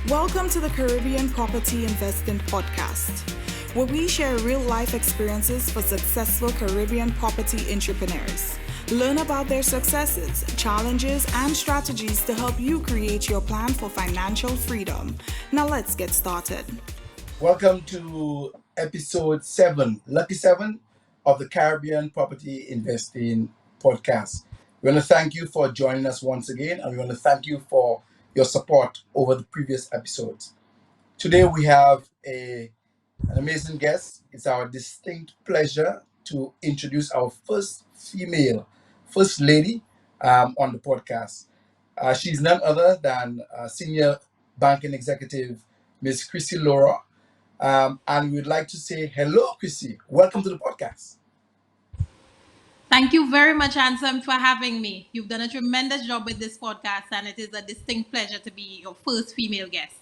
Welcome to the Caribbean Property Investing Podcast, where we share real-life experiences for successful Caribbean property entrepreneurs. Learn about their successes, challenges, and strategies to help you create your plan for financial freedom. Now let's get started. Welcome to episode 7, Lucky 7 of the Caribbean Property Investing Podcast. We want to thank you for joining us once again, and we want to thank you for your support over the previous episodes. Today we have an amazing guest. It's our distinct pleasure to introduce our first female, first lady on the podcast. She's none other than Senior Banking Executive, Ms. Crisy Laurent. And we'd like to say hello, Crisy. Welcome to the podcast. Thank you very much, Anselm, for having me. You've done a tremendous job with this podcast, and it is a distinct pleasure to be your first female guest.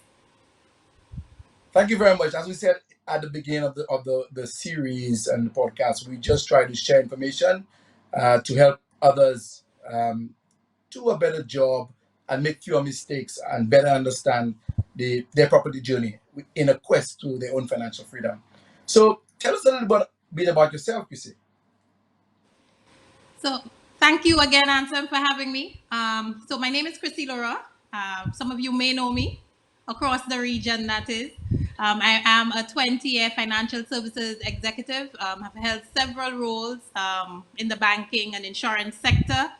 Thank you very much. As we said at the beginning of the series and the podcast, we just try to share information to help others do a better job and make fewer mistakes and better understand their property journey in a quest to their own financial freedom. So tell us a little bit about yourself, Crisy. So thank you again, Anselm, for having me. So my name is Crisy Laurent. Some of you may know me across the region, that is. I am a 20-year financial services executive. I've held several roles in the banking and insurance sector.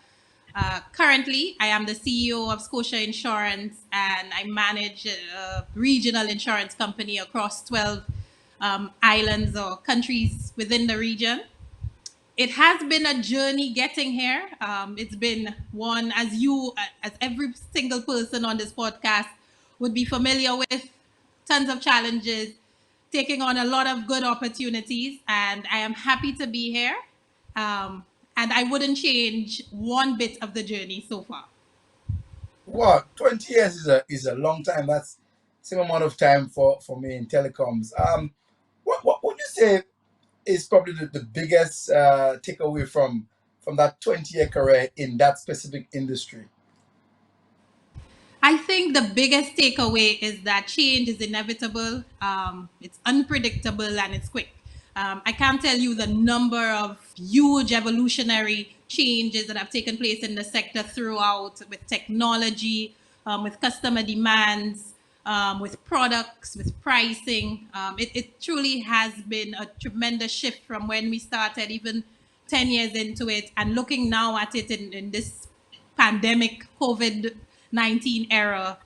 Currently, I am the CEO of Scotia Insurance, and I manage a regional insurance company across 12 islands or countries within the region. It has been a journey getting here. It's been one, as every single person on this podcast would be familiar with, tons of challenges, taking on a lot of good opportunities, and I am happy to be here. And I wouldn't change one bit of the journey so far. Wow, 20 years is a long time. That's the same amount of time for me in telecoms. What would you say is probably the biggest takeaway from that 20-year career in that specific industry? I think the biggest takeaway is that change is inevitable. It's unpredictable and it's quick. I can't tell you the number of huge evolutionary changes that have taken place in the sector throughout, with technology, with customer demands, with products, with pricing. It truly has been a tremendous shift from when we started, even 10 years into it, and looking now at it in this pandemic COVID-19 era.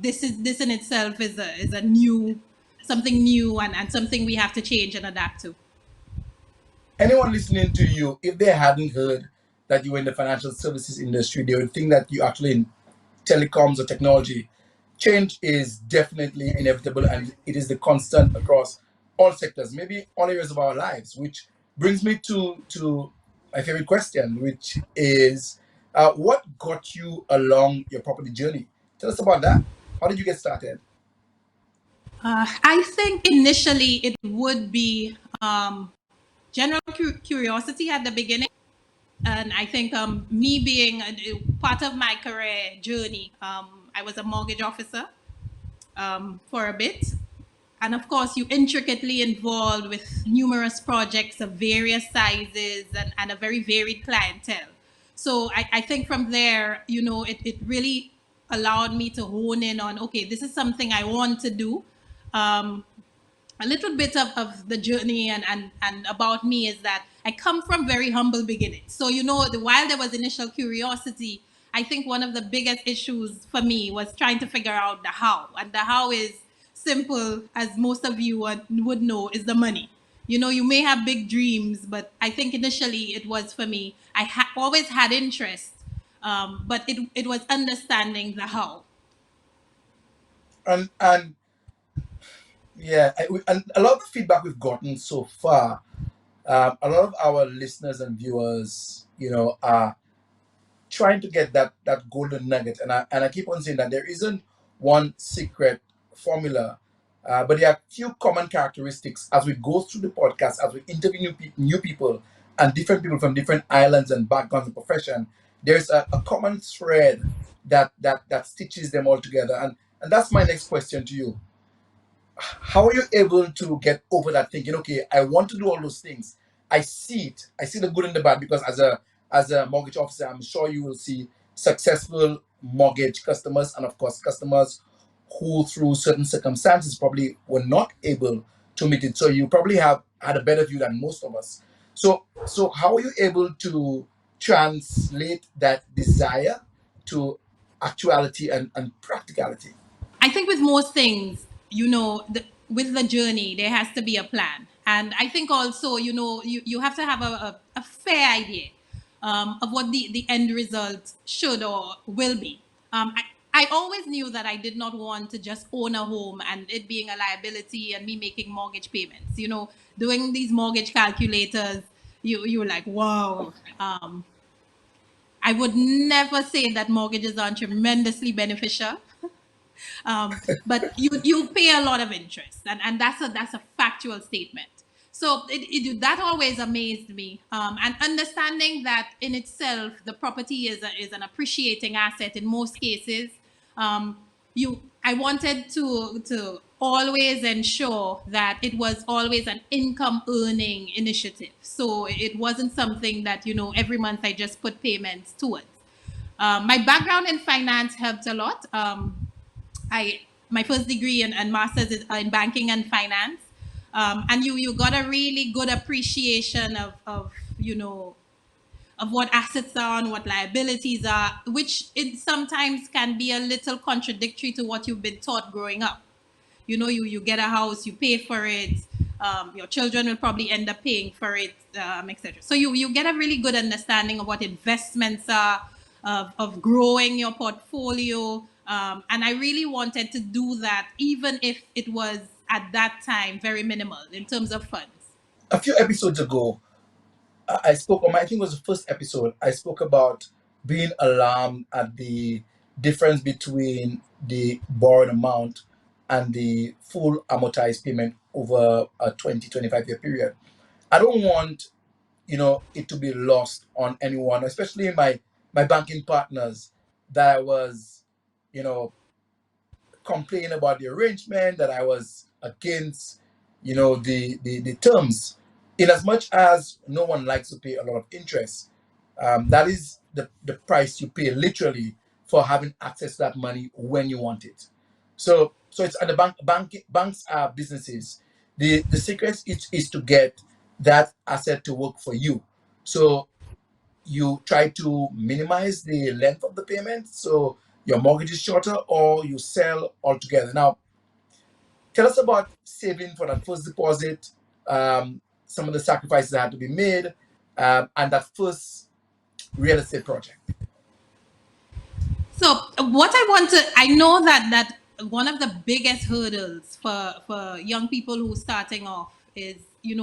This in itself is a new, something new and something we have to change and adapt to. Anyone listening to you, if they hadn't heard that you were in the financial services industry, they would think that you actually in telecoms or technology. Change is definitely inevitable, and it is the constant across all sectors, maybe all areas of our lives, which brings me to my favorite question, which is what got you along your property journey? Tell us about that. How did you get started? I think initially it would be general curiosity at the beginning. And I think me being part of my career journey, I was a mortgage officer for a bit. And of course, you intricately involved with numerous projects of various sizes and a very varied clientele. So I think from there, it really allowed me to hone in on, okay, this is something I want to do. A little bit of the journey and about me is that I come from very humble beginnings. So, while there was initial curiosity, I think one of the biggest issues for me was trying to figure out the how. And the how is simple, as most of you would know, is the money. You may have big dreams, but I think initially it was for me, I always had interest, but it was understanding the how. And yeah, and a lot of the feedback we've gotten so far, a lot of our listeners and viewers, are trying to get that golden nugget. And I keep on saying that there isn't one secret formula, but there are few common characteristics as we go through the podcast, as we interview new people and different people from different islands and backgrounds and profession. There's a common thread that stitches them all together. And And that's my next question to you. How are you able to get over that thinking, okay, I want to do all those things. I see it. I see the good and the bad, because as a mortgage officer, I'm sure you will see successful mortgage customers, and of course customers who through certain circumstances probably were not able to meet it. So you probably have had a better view than most of us. So how are you able to translate that desire to actuality and practicality? I think with most things, with the journey, there has to be a plan. And I think also, you have to have a fair idea of what the end result should or will be. I always knew that I did not want to just own a home and it being a liability and me making mortgage payments. Doing these mortgage calculators, you're like, wow. I would never say that mortgages aren't tremendously beneficial, but you pay a lot of interest, and that's a factual statement. So that always amazed me, and understanding that in itself the property is an appreciating asset in most cases. You I wanted to always ensure that it was always an income earning initiative, so it wasn't something that every month I just put payments towards. My background in finance helped a lot. I My first degree and master's is in banking and finance, and you got a really good appreciation of of what assets are and what liabilities are, which it sometimes can be a little contradictory to what you've been taught growing up. You get a house, you pay for it, your children will probably end up paying for it, etc. So you get a really good understanding of what investments are, of growing your portfolio, and I really wanted to do that, even if it was at that time very minimal in terms of funds. A few episodes ago, I spoke on I think it was the first episode. I spoke about being alarmed at the difference between the borrowed amount and the full amortized payment over a 20-25 year period. I don't want it to be lost on anyone, especially my banking partners, that I was you know complain about the arrangement, that I was against, the terms. In as much as no one likes to pay a lot of interest, that is the price you pay literally for having access to that money when you want it. So it's and the banks are businesses. The secret is to get that asset to work for you. So you try to minimize the length of the payment so your mortgage is shorter, or you sell altogether. Now, tell us about saving for that first deposit, some of the sacrifices that had to be made, and that first real estate project. So I know that one of the biggest hurdles for young people who are starting off is,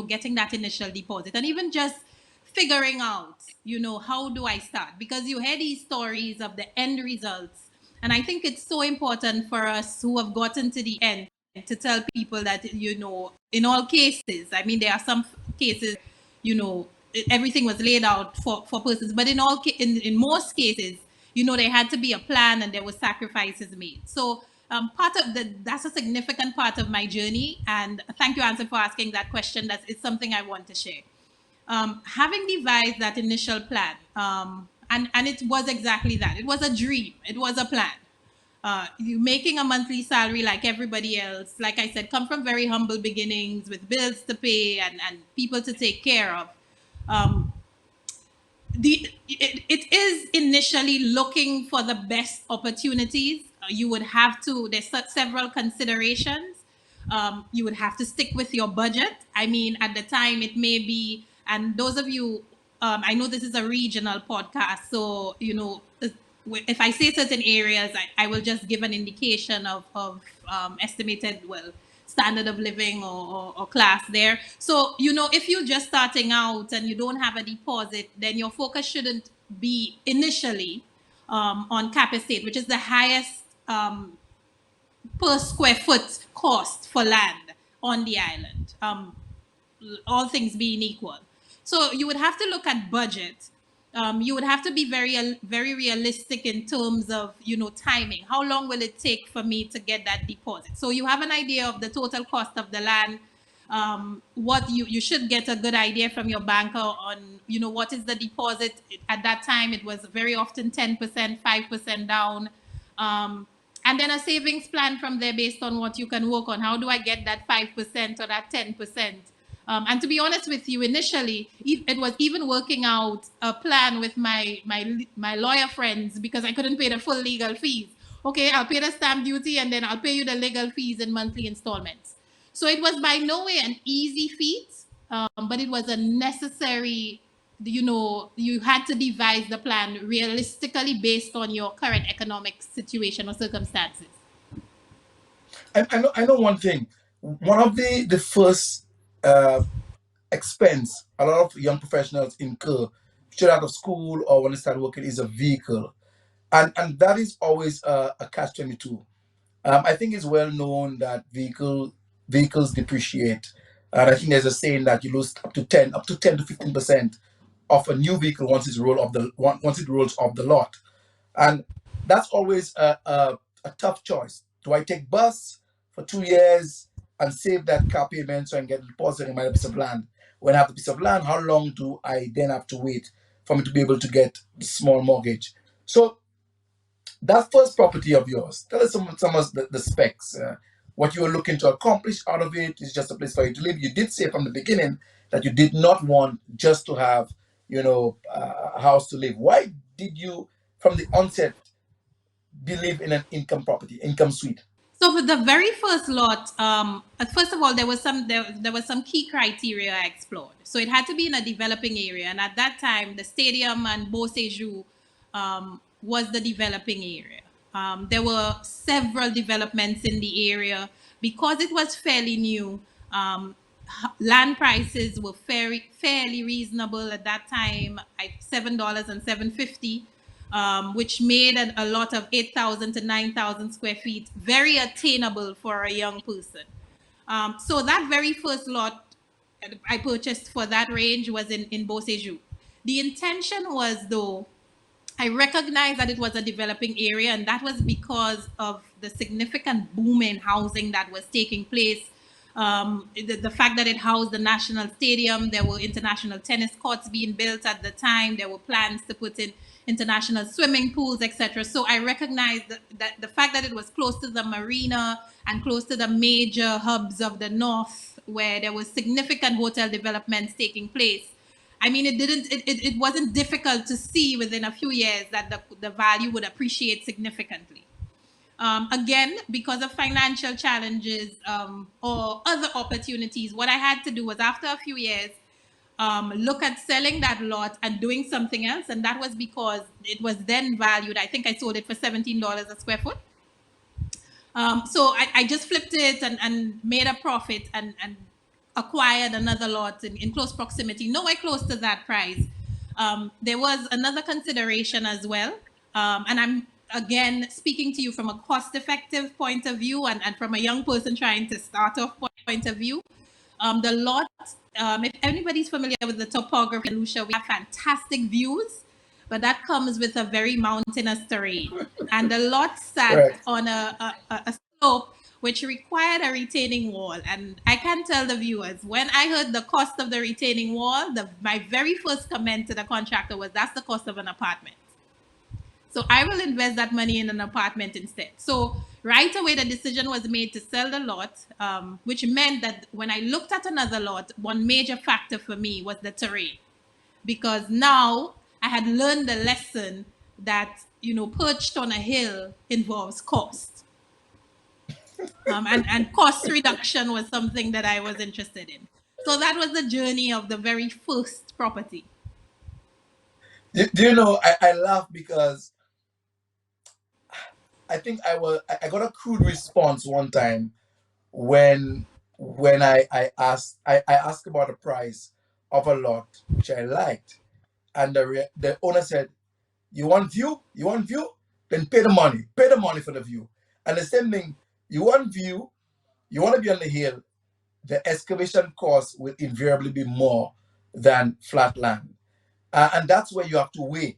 getting that initial deposit, and even just figuring out, how do I start? Because you hear these stories of the end results. And I think it's so important for us who have gotten to the end to tell people that, in all cases, I mean, there are some cases, everything was laid out for persons, but in most cases, there had to be a plan and there were sacrifices made. So that's a significant part of my journey. And thank you, Anson, for asking that question. It's something I want to share. Having devised that initial plan, and it was exactly that. It was a dream. It was a plan. You making a monthly salary like everybody else, like I said, come from very humble beginnings with bills to pay and people to take care of. Um, it is initially looking for the best opportunities. You would have to, there's several considerations. You would have to stick with your budget. I mean, at the time it may be, and those of you, I know this is a regional podcast, so if I say certain areas, I will just give an indication of estimated, well, standard of living or class there. So, if you're just starting out and you don't have a deposit, then your focus shouldn't be initially on Cap Estate, which is the highest per square foot cost for land on the island, all things being equal. So you would have to look at budget. you would have to be very realistic in terms of timing. How long will it take for me to get that deposit? So you have an idea of the total cost of the land. What you should get a good idea from your banker on what is the deposit. At that time it was very often 10%, 5% down, and then a savings plan from there based on what you can work on. How do I get that 5% or that 10%? And to be honest with you, initially, it was even working out a plan with my lawyer friends, because I couldn't pay the full legal fees. Okay, I'll pay the stamp duty and then I'll pay you the legal fees in monthly installments. So it was by no way an easy feat, but it was a necessary. You had to devise the plan realistically based on your current economic situation or circumstances. I know one thing. One of the first expense a lot of young professionals incur straight out of school or when they start working is a vehicle, and that is always a catch-22. I think it's well known that vehicles depreciate, and I think there's a saying that you lose up to 10 to 15% of a new vehicle once it rolls off the lot. And that's always a tough choice. Do I take bus for 2 years and save that car payment so I can get a deposit in my piece of land? When I have the piece of land, how long do I then have to wait for me to be able to get the small mortgage? So that first property of yours, tell us some of the specs. What you were looking to accomplish out of it is just a place for you to live. You did say from the beginning that you did not want just to have, a house to live. Why did you, from the onset, believe in an income suite? So for the very first lot, first of all, there was some key criteria I explored. So it had to be in a developing area, and at that time, the stadium and Beau Séjour was the developing area. There were several developments in the area because it was fairly new. Land prices were fairly reasonable at that time, $7 and $7.50, which made a lot of 8,000 to 9,000 square feet very attainable for a young person. So that very first lot I purchased for that range was in Beau Séjour. The intention was, though, I recognized that it was a developing area, and that was because of the significant boom in housing that was taking place. The fact that it housed the national stadium, there were international tennis courts being built at the time, there were plans to put in international swimming pools, etc. So I recognized that the fact that it was close to the marina and close to the major hubs of the north, where there was significant hotel developments taking place. I mean, it wasn't difficult to see within a few years that the value would appreciate significantly. Again, because of financial challenges or other opportunities, what I had to do was, after a few years, look at selling that lot and doing something else. And that was because it was then valued. I think I sold it for $17 a square foot. So I just flipped it and made a profit and acquired another lot in close proximity, nowhere close to that price. There was another consideration as well. And I'm, again, speaking to you from a cost-effective point of view and from a young person trying to start off point of view. The lot, if anybody's familiar with the topography in Lucia, we have fantastic views, but that comes with a very mountainous terrain. And the lot sat Correct. on a slope which required a retaining wall. And I can tell the viewers, when I heard the cost of the retaining wall, my very first comment to the contractor was, that's the cost of an apartment. So I will invest that money in an apartment instead. So right away, the decision was made to sell the lot, which meant that when I looked at another lot, one major factor for me was the terrain. Because now I had learned the lesson that, perched on a hill involves cost. And cost reduction was something that I was interested in. So that was the journey of the very first property. Do you know, I laugh because I think I got a crude response one time when I asked about the price of a lot which I liked, and the owner said, "You want view? You want view? Then pay the money. Pay the money for the view." And the same thing, you want view, you want to be on the hill, the excavation cost will invariably be more than flat land. And that's where you have to weigh.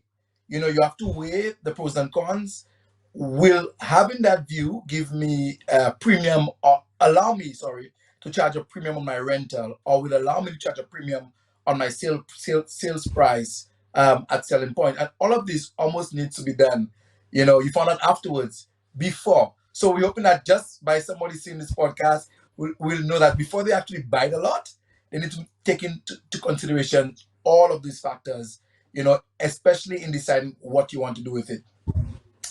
You have to weigh the pros and cons. Will having that view give me a premium, or allow me, sorry, to charge a premium on my rental, or will allow me to charge a premium on my sales price at selling point? And all of this almost needs to be done. You found out afterwards, before. So we're hoping that just by somebody seeing this podcast, will know that before they actually buy the lot, they need to take into consideration all of these factors, especially in deciding what you want to do with it.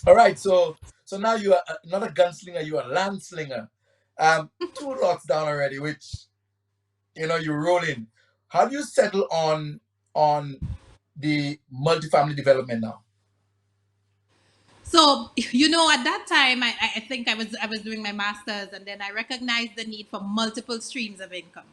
All right, so now you are not a gunslinger, you are a landslinger. Two lots down already, which you're rolling. How do you settle on the multifamily development now? So, at that time, I think I was doing my master's, and then I recognized the need for multiple streams of income.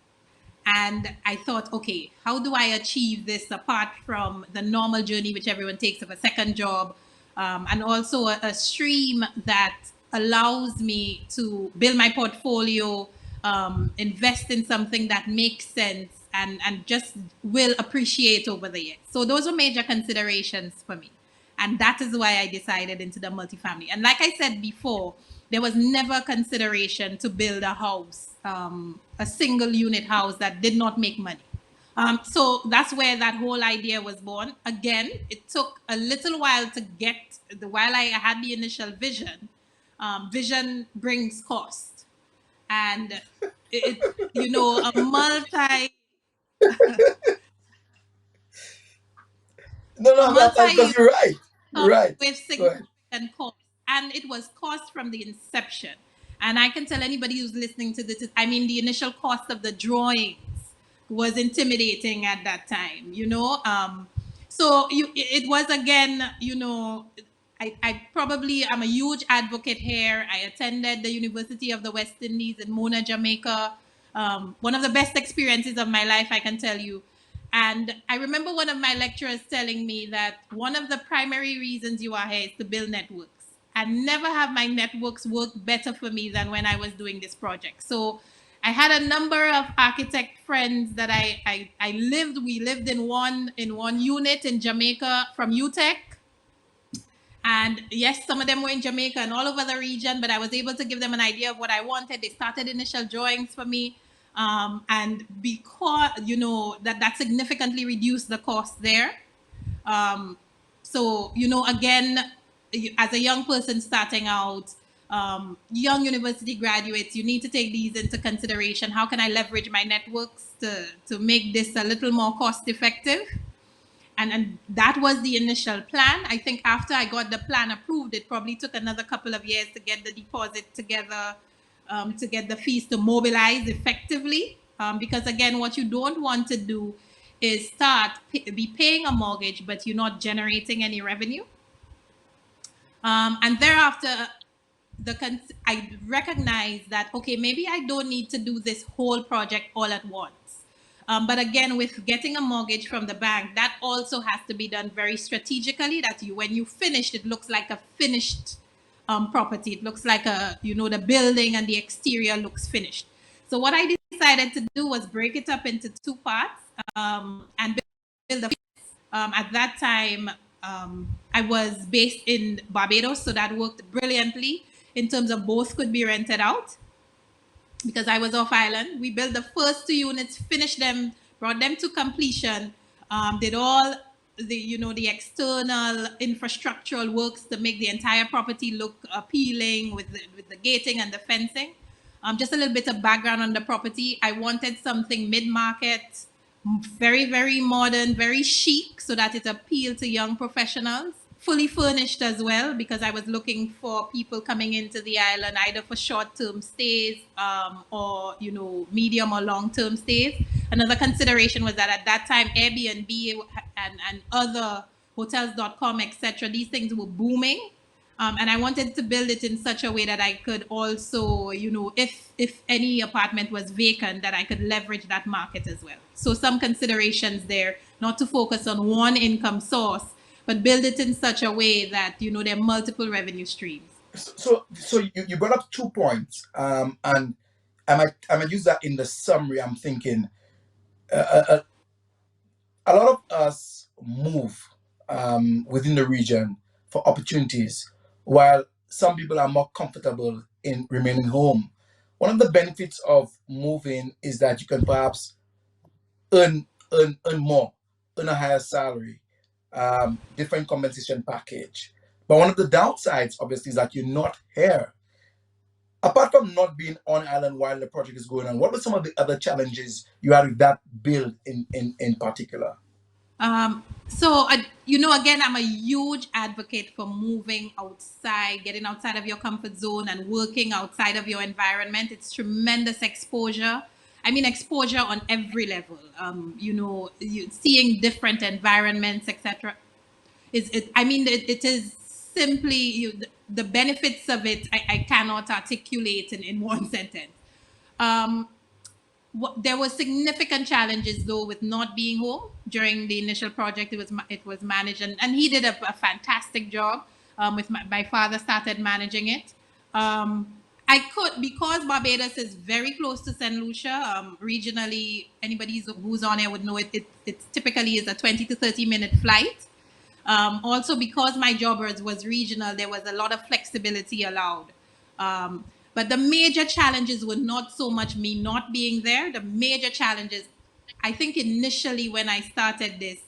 And I thought, okay, how do I achieve this apart from the normal journey which everyone takes of a second job, and also a stream that allows me to build my portfolio, invest in something that makes sense, and just will appreciate over the years. So those were major considerations for me. And that is why I decided into the multifamily. And like I said before, there was never consideration to build a house, a single unit house that did not make money. So that's where that whole idea was born. Again, it took a little while to get while I had the initial vision. Vision brings cost, and a No, because multi you're right. You're comes right. with Go ahead. significant cost, and it was cost from the inception. And I can tell anybody who's listening to this, I mean, the initial cost of the drawings was intimidating at that time. So it was again, I probably am a huge advocate here. I attended the University of the West Indies in Mona, Jamaica. One of the best experiences of my life, I can tell you. And I remember one of my lecturers telling me that one of the primary reasons you are here is to build networks. And never have my networks worked better for me than when I was doing this project. So I had a number of architect friends that we lived in one unit in Jamaica from UTech. And yes, some of them were in Jamaica and all over the region, but I was able to give them an idea of what I wanted. They started initial drawings for me. And because, that significantly reduced the cost there. So, again, as a young person starting out, young university graduates, you need to take these into consideration. How can I leverage my networks to make this a little more cost effective? And that was the initial plan. I think after I got the plan approved, it probably took another couple of years to get the deposit together, to get the fees to mobilize effectively. Because again, what you don't want to do is be paying a mortgage, but you're not generating any revenue. And thereafter, I recognize that, okay, maybe I don't need to do this whole project all at once. But again, with getting a mortgage from the bank, that also has to be done very strategically. That when you finish, it looks like a finished property. It looks like the building and the exterior looks finished. So what I decided to do was break it up into two parts, and build the. At that time, I was based in Barbados, so that worked brilliantly in terms of both could be rented out because I was off island. We built the first two units, finished them, brought them to completion, did all the external infrastructural works to make the entire property look appealing with the gating and the fencing. Just a little bit of background on the property. I wanted something mid-market, very, very modern, very chic, so that it appealed to young professionals. Fully furnished as well, because I was looking for people coming into the island either for short-term stays, or medium or long-term stays. Another consideration was that at that time Airbnb and other hotels.com, etc., these things were booming. And I wanted to build it in such a way that I could also, if any apartment was vacant, that I could leverage that market as well. So some considerations there, not to focus on one income source, but build it in such a way that, there are multiple revenue streams. So you brought up 2 points, and I might use that in the summary. I'm thinking, A lot of us move within the region for opportunities, while some people are more comfortable in remaining home. One of the benefits of moving is that you can perhaps earn more, earn a higher salary, different compensation package. But one of the downsides, obviously, is that you're not here. Apart from not being on island while the project is going on, what were some of the other challenges you had with that build in particular? Again, I'm a huge advocate for moving outside, getting outside of your comfort zone and working outside of your environment. It's tremendous exposure. I mean, exposure on every level. Seeing different environments, etc. It is simply the benefits of it. I cannot articulate in one sentence. Um, there were significant challenges though with not being home during the initial project. It was managed, and he did a fantastic job. With my father started managing it. I could, because Barbados is very close to St. Lucia. Regionally, anybody who's on it would know it typically is a 20 to 30-minute flight. Also, because my job was regional, there was a lot of flexibility allowed. Um, but the major challenges were not so much me not being there. The major challenges, I think initially when I started this,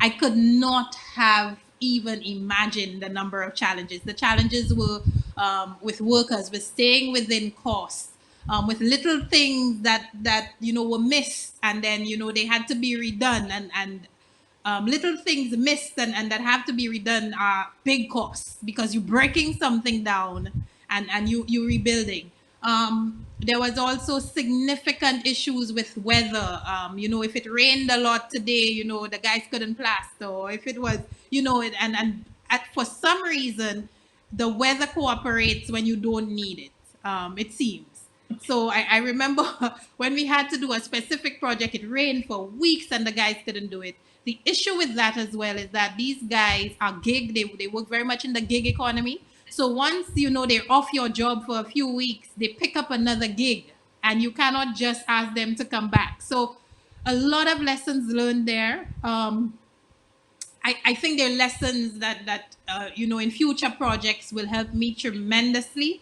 I could not have even imagined the number of challenges. The challenges were with workers, with staying within costs, with little things that were missed, and then they had to be redone, and little things missed and that have to be redone are big costs because you're breaking something down and you rebuilding. There was also significant issues with weather. If it rained a lot today, the guys couldn't plaster. Or if it was, for some reason, the weather cooperates when you don't need it. It seems. So I remember when we had to do a specific project, it rained for weeks and the guys couldn't do it. The issue with that as well is that these guys are they work very much in the gig economy. So once they're off your job for a few weeks, they pick up another gig and you cannot just ask them to come back. So a lot of lessons learned there. I think there are lessons that in future projects will help me tremendously.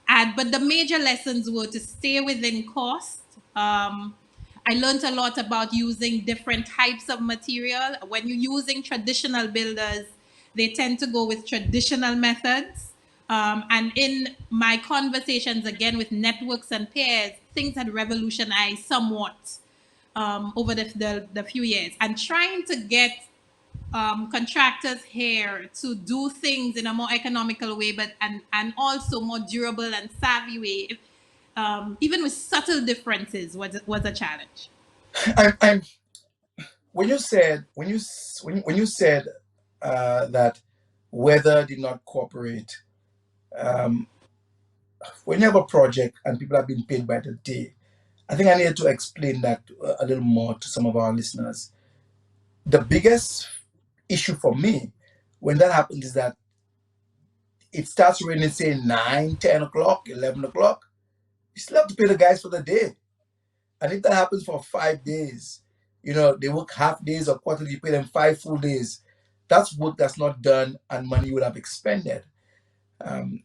But the major lessons were to stay within cost. I learned a lot about using different types of material. When you're using traditional builders, they tend to go with traditional methods. And in my conversations again with networks and peers, things had revolutionized somewhat over the few years. And trying to get contractors here to do things in a more economical way, but and also more durable and savvy way, even with subtle differences, was a challenge. I'm when you said when you said that weather did not cooperate. Um, when you have a project and people are being paid by the day, I think I needed to explain that a little more to some of our listeners. The biggest issue for me when that happens is that it starts raining, say 9, 10 o'clock, 11 o'clock. You still have to pay the guys for the day. And if that happens for 5 days, they work half days or quarterly, you pay them 5 full days. That's work that's not done and money you would have expended. Um,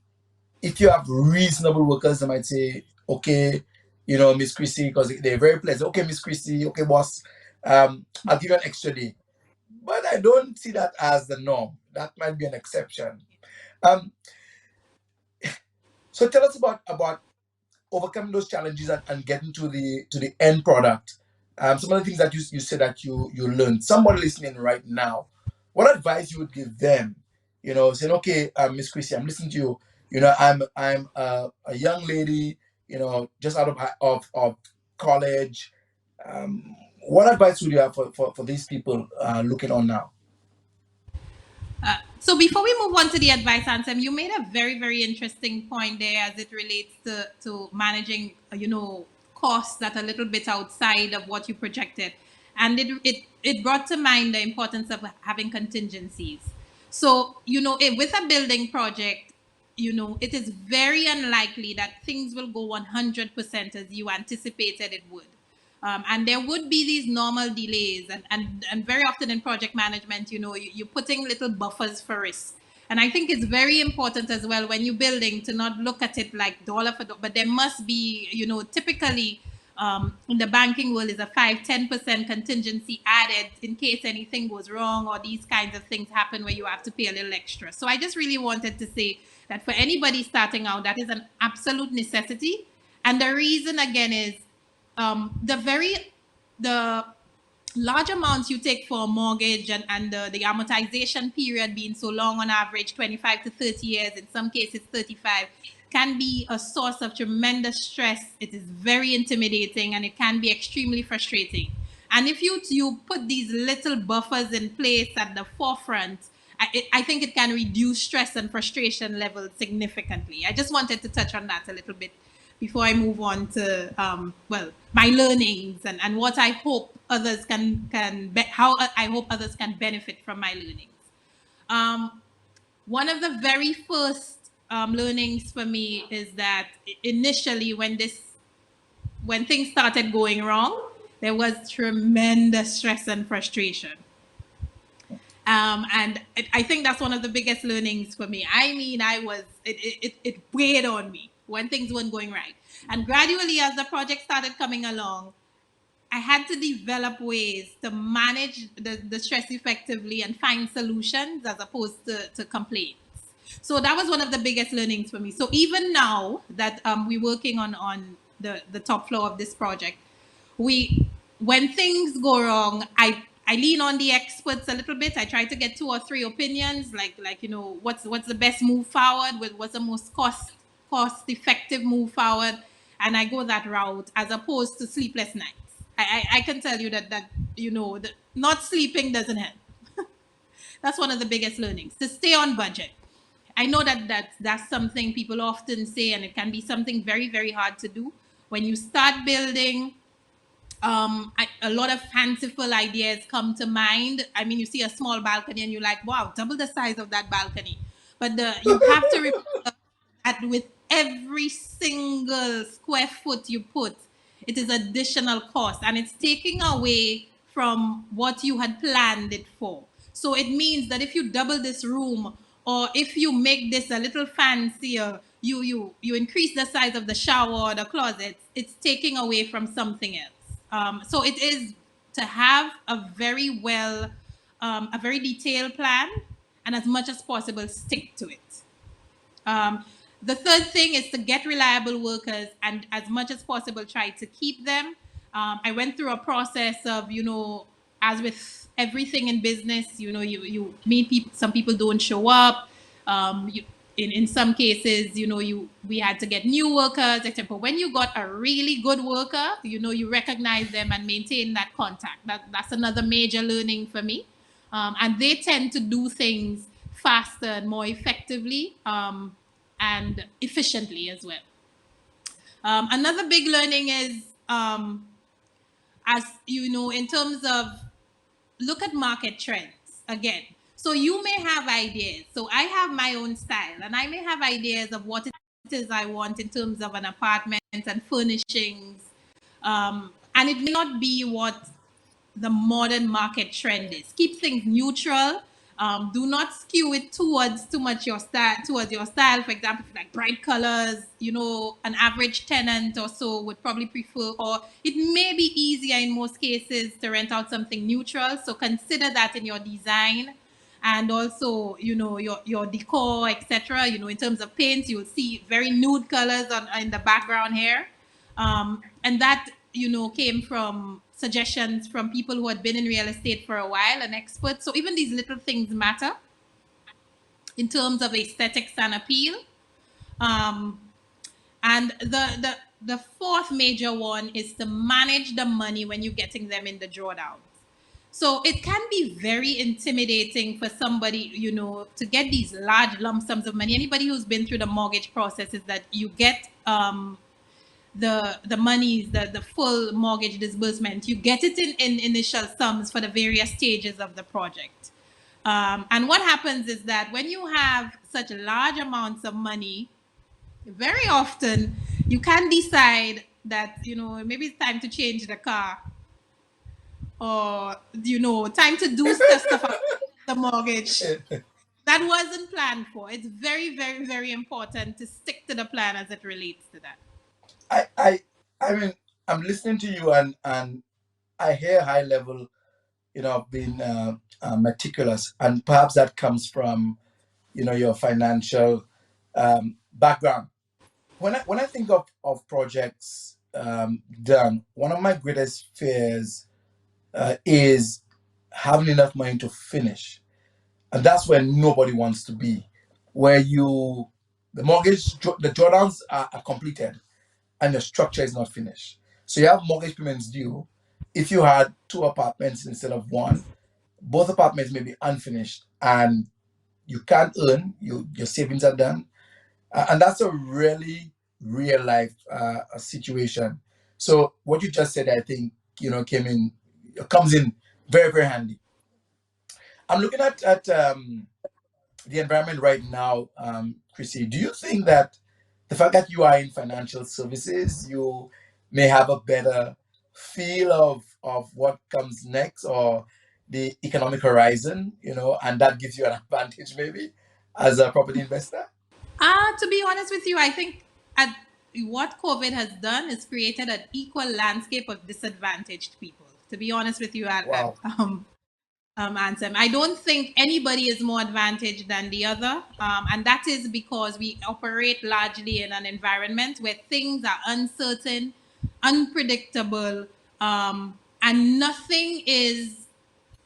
if you have reasonable workers, they might say, okay, Miss Chrissy, because they're very pleasant. Okay, Miss Chrissy, okay, boss, I'll give you an extra day. But I don't see that as the norm. That might be an exception. Um, so tell us about overcoming those challenges and getting to the end product. Some of the things that you said that you learned. Somebody listening right now, what advice you would give them? Saying, okay, Miss Chrissy, I'm listening to you. I'm a young lady, just out of college. What advice would you have for these people looking on now? So before we move on to the advice, Ansem, you made a very, very interesting point there as it relates to managing, costs that are a little bit outside of what you projected. And it brought to mind the importance of having contingencies. So, with a building project, it is very unlikely that things will go 100% as you anticipated it would. And there would be these normal delays, and very often in project management, you're putting little buffers for risk. And I think it's very important as well when you're building to not look at it like dollar for dollar, but there must be, typically in the banking world is a 5-10% contingency added in case anything goes wrong or these kinds of things happen where you have to pay a little extra. So I just really wanted to say that for anybody starting out, that is an absolute necessity. And the reason again is the large amounts you take for a mortgage and the amortization period being so long on average, 25 to 30 years, in some cases 35, can be a source of tremendous stress. It is very intimidating and it can be extremely frustrating. And if you put these little buffers in place at the forefront, I think it can reduce stress and frustration levels significantly. I just wanted to touch on that a little bit before I move on to my learnings and what I hope others how I hope others can benefit from my learnings. One of the very first learnings for me is that initially when things started going wrong, there was tremendous stress and frustration. And I think that's one of the biggest learnings for me. I mean, it weighed on me when things weren't going right. And gradually, as the project started coming along, I had to develop ways to manage the stress effectively and find solutions as opposed to complaints. So that was one of the biggest learnings for me. So even now that we're working on the top floor of this project, when things go wrong, I lean on the experts a little bit. I try to get 2 or 3 opinions, like what's the best move forward, what's the most cost effective move forward, and I go that route as opposed to sleepless nights. I can tell you that not sleeping doesn't help. That's one of the biggest learnings, to stay on budget. I know that's something people often say, and it can be something very, very hard to do. When you start building, a lot of fanciful ideas come to mind. I mean, you see a small balcony and you're like, wow, double the size of that balcony. But you have to remember that with every single square foot you put, it is additional cost and it's taking away from what you had planned it for. So it means that if you double this room or if you make this a little fancier, you increase the size of the shower or the closet, it's taking away from something else. So it is to have a very detailed plan and as much as possible stick to it. The third thing is to get reliable workers and as much as possible try to keep them. I went through a process of, as with everything in business, you meet people, some people don't show up. In some cases, we had to get new workers, etc. But when you got a really good worker, you recognize them and maintain that contact. That's another major learning for me. And they tend to do things faster and more effectively and efficiently as well. Another big learning is, as in terms of look at market trends again. So you may have ideas. So I have my own style and I may have ideas of what it is I want in terms of an apartment and furnishings. And it may not be what the modern market trend is. Keep things neutral. Do not skew it towards too much your style. For example, like bright colors, an average tenant or so would probably prefer, or it may be easier in most cases to rent out something neutral. So consider that in your design and also, your decor, etc. In terms of paints, you'll see very nude colors in the background here. And that, came from suggestions from people who had been in real estate for a while and experts. So even these little things matter in terms of aesthetics and appeal. And the fourth major one is to manage the money when you're getting them in the drawdown. So it can be very intimidating for somebody, to get these large lump sums of money. Anybody who's been through the mortgage process is that you get the monies, the full mortgage disbursement, you get it in initial sums for the various stages of the project. And what happens is that when you have such large amounts of money, very often you can decide that, maybe it's time to change the car, or, time to do stuff about the mortgage. That wasn't planned for. It's very, very, very important to stick to the plan as it relates to that. I, I, I mean, I'm listening to you, and I hear high level, of being meticulous, and perhaps that comes from, your financial background. When I think of projects done, one of my greatest fears is having enough money to finish, and that's where nobody wants to be. Where the the drawdowns are completed, and the structure is not finished. So you have mortgage payments due. If you had two apartments instead of one, both apartments may be unfinished, and you can't earn. Your savings are done, and that's a really real life situation. So what you just said, I think, comes in very, very handy. I'm looking at the environment right now, Crisy. Do you think that the fact that you are in financial services, you may have a better feel of what comes next, or the economic horizon, and that gives you an advantage maybe as a property investor? To be honest with you, I think at what COVID has done is created an equal landscape of disadvantaged people. To be honest with you, Wow. Ansem, I don't think anybody is more advantaged than the other, and that is because we operate largely in an environment where things are uncertain, unpredictable, and nothing is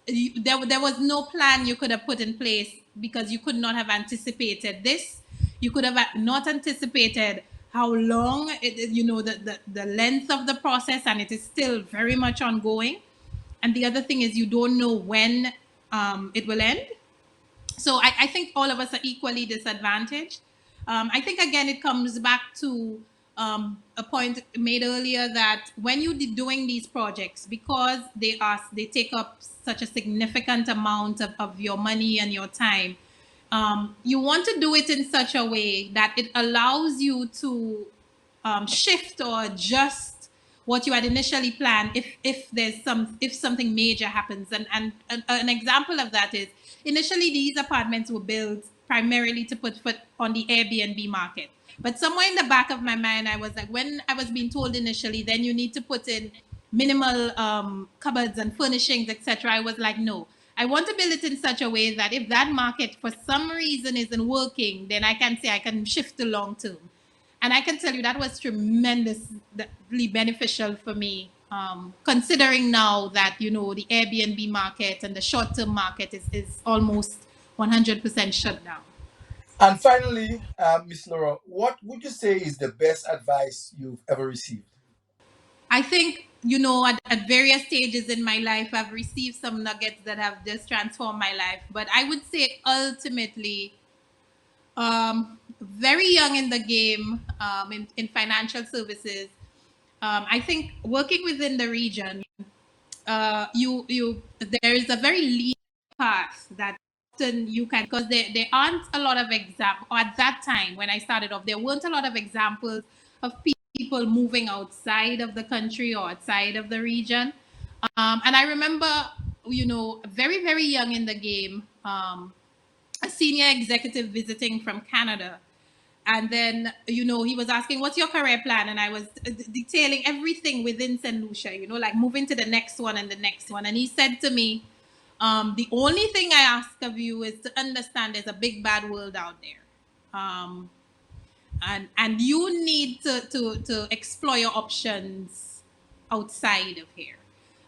there was no plan you could have put in place because you could not have anticipated this. You could have not anticipated how long the length of the process, and it is still very much ongoing. And the other thing is you don't know when it will end. So I think all of us are equally disadvantaged. I think again it comes back to a point made earlier that when you're doing these projects, because they take up such a significant amount of your money and your time, you want to do it in such a way that it allows you to shift or adjust what you had initially planned if something major happens. And an example of that is initially these apartments were built primarily to put foot on the Airbnb market. But somewhere in the back of my mind, I was like, when I was being told initially, then you need to put in minimal cupboards and furnishings, etc. I was like, no, I want to build it in such a way that if that market for some reason isn't working, then I can say I can shift to long term. And I can tell you that was tremendously beneficial for me, considering now that, the Airbnb market and the short term market is almost 100% shut down. And finally, Miss Laura, what would you say is the best advice you've ever received? I think, at various stages in my life, I've received some nuggets that have just transformed my life. But I would say ultimately, very young in the game, in financial services, I think working within the region, there is a very lean path that often you can, because there aren't a lot of examples. At that time when I started off, there weren't a lot of examples of people moving outside of the country or outside of the region. And I remember, very, very young in the game, a senior executive visiting from Canada. And then, he was asking, what's your career plan? And I was detailing everything within St. Lucia, like moving to the next one and the next one. And he said to me, the only thing I ask of you is to understand there's a big bad world out there. And you need to explore your options outside of here.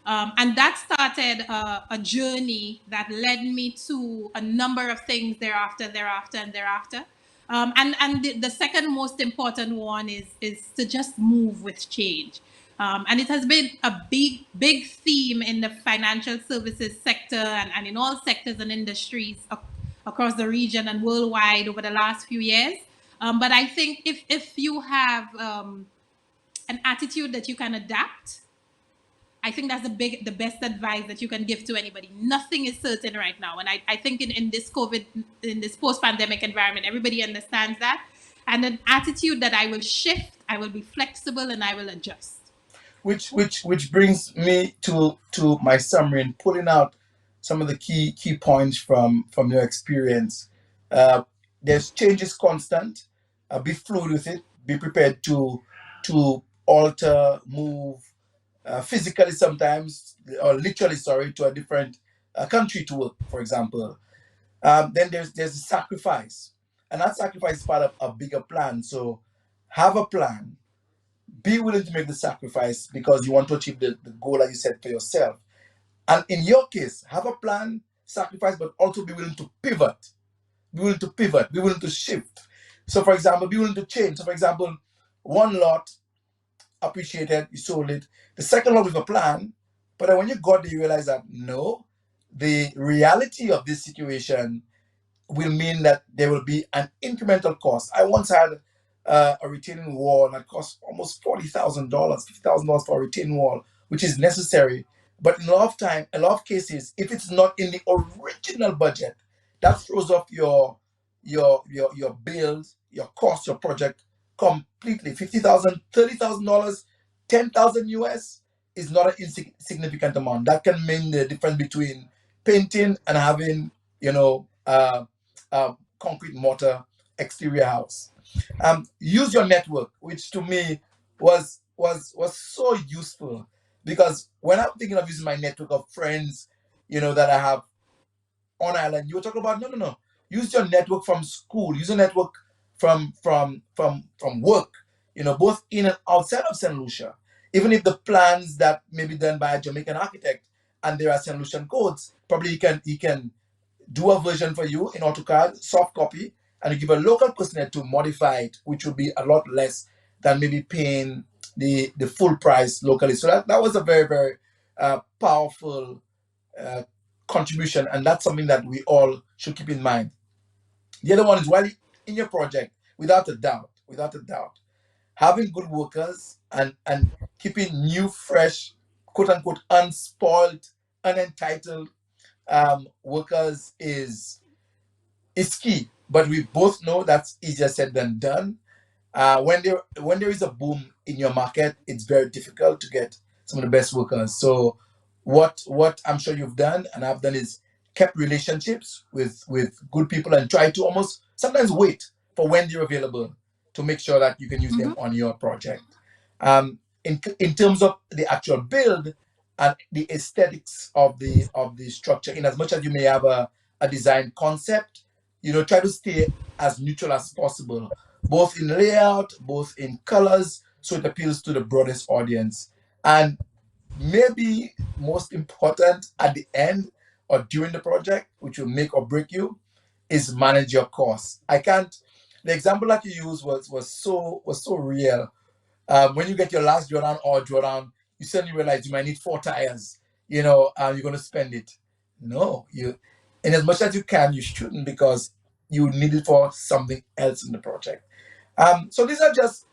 And that started a journey that led me to a number of things thereafter. And the second most important one is to just move with change. And it has been a big theme in the financial services sector and in all sectors and industries across the region and worldwide over the last few years. But I think if you have an attitude that you can adapt, I think that's the best advice that you can give to anybody. Nothing is certain right now. And I think in this in this post-pandemic environment, everybody understands that. And an attitude that I will shift I will be flexible and I will adjust. Which brings me to my summary and pulling out some of the key points from your experience. There's changes constant. Be fluid with it. Be prepared to alter, move physically sometimes, or literally, sorry, to a different country to work, for example. Then there's a sacrifice, and that sacrifice is part of a bigger plan. So have a plan, be willing to make the sacrifice because you want to achieve the goal that you set for yourself. And in your case, have a plan, sacrifice, but also be willing to pivot. Be willing to pivot, be willing to shift. So for example, be willing to change. So for example, one lot appreciated, you sold it. The second lot with a plan, but then when you got there, you realize that no, the reality of this situation will mean that there will be an incremental cost. I once had a retaining wall that cost almost $40,000, $50,000 for a retaining wall, which is necessary. But in a lot of cases, if it's not in the original budget, that throws off your bills, your cost, your project completely. $50,000, $30,000, 10,000 US is not an insignificant amount. That can mean the difference between painting and having, concrete mortar exterior house. Use your network, which to me was so useful, because when I'm thinking of using my network of friends, that I have on island, you were talking about no. Use your network from school. Use your network from work. Both in and outside of St. Lucia. Even if the plans that may be done by a Jamaican architect and there are St. Lucian codes, probably he can do a version for you in AutoCAD, soft copy, and you give a local person to modify it, which will be a lot less than maybe paying the full price locally. So that was a very, very powerful contribution, and that's something that we all should keep in mind. The other one is, while in your project, without a doubt, having good workers and keeping new, fresh, quote unquote, unspoiled, unentitled workers is key. But we both know that's easier said than done. When there is a boom in your market, it's very difficult to get some of the best workers. So what I'm sure you've done and I've done is kept relationships with good people and try to almost sometimes wait for when they're available to make sure that you can use them on your project. In terms of the actual build and the aesthetics of the structure, in as much as you may have a design concept, try to stay as neutral as possible, both in layout, both in colors, so it appeals to the broadest audience. And maybe most important, at the end or during the project, which will make or break you, is manage your costs. The example that you used was so real. When you get your last drawdown, you suddenly realize you might need 4 tires. You're going to spend it. No, in as much as you can, you shouldn't, because you need it for something else in the project. So these are just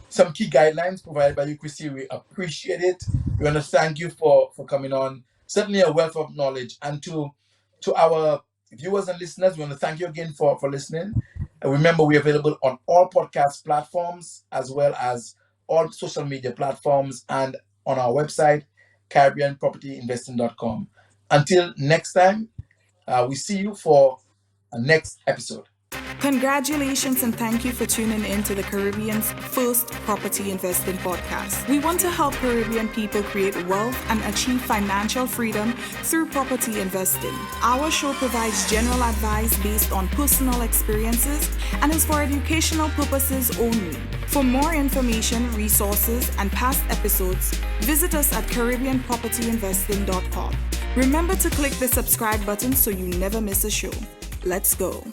some key guidelines provided by you, Crisy. We appreciate it. We want to thank you for coming on. Certainly a wealth of knowledge. And to our viewers and listeners, we want to thank you again for listening. And remember, we're available on all podcast platforms, as well as all social media platforms, and on our website, CaribbeanPropertyInvesting.com. Until next time, we see you for a next episode. Congratulations and thank you for tuning in to the Caribbean's first property investing podcast. We want to help Caribbean people create wealth and achieve financial freedom through property investing. Our show provides general advice based on personal experiences and is for educational purposes only. For more information, resources, and past episodes, visit us at CaribbeanPropertyInvesting.com. Remember to click the subscribe button so you never miss a show. Let's go.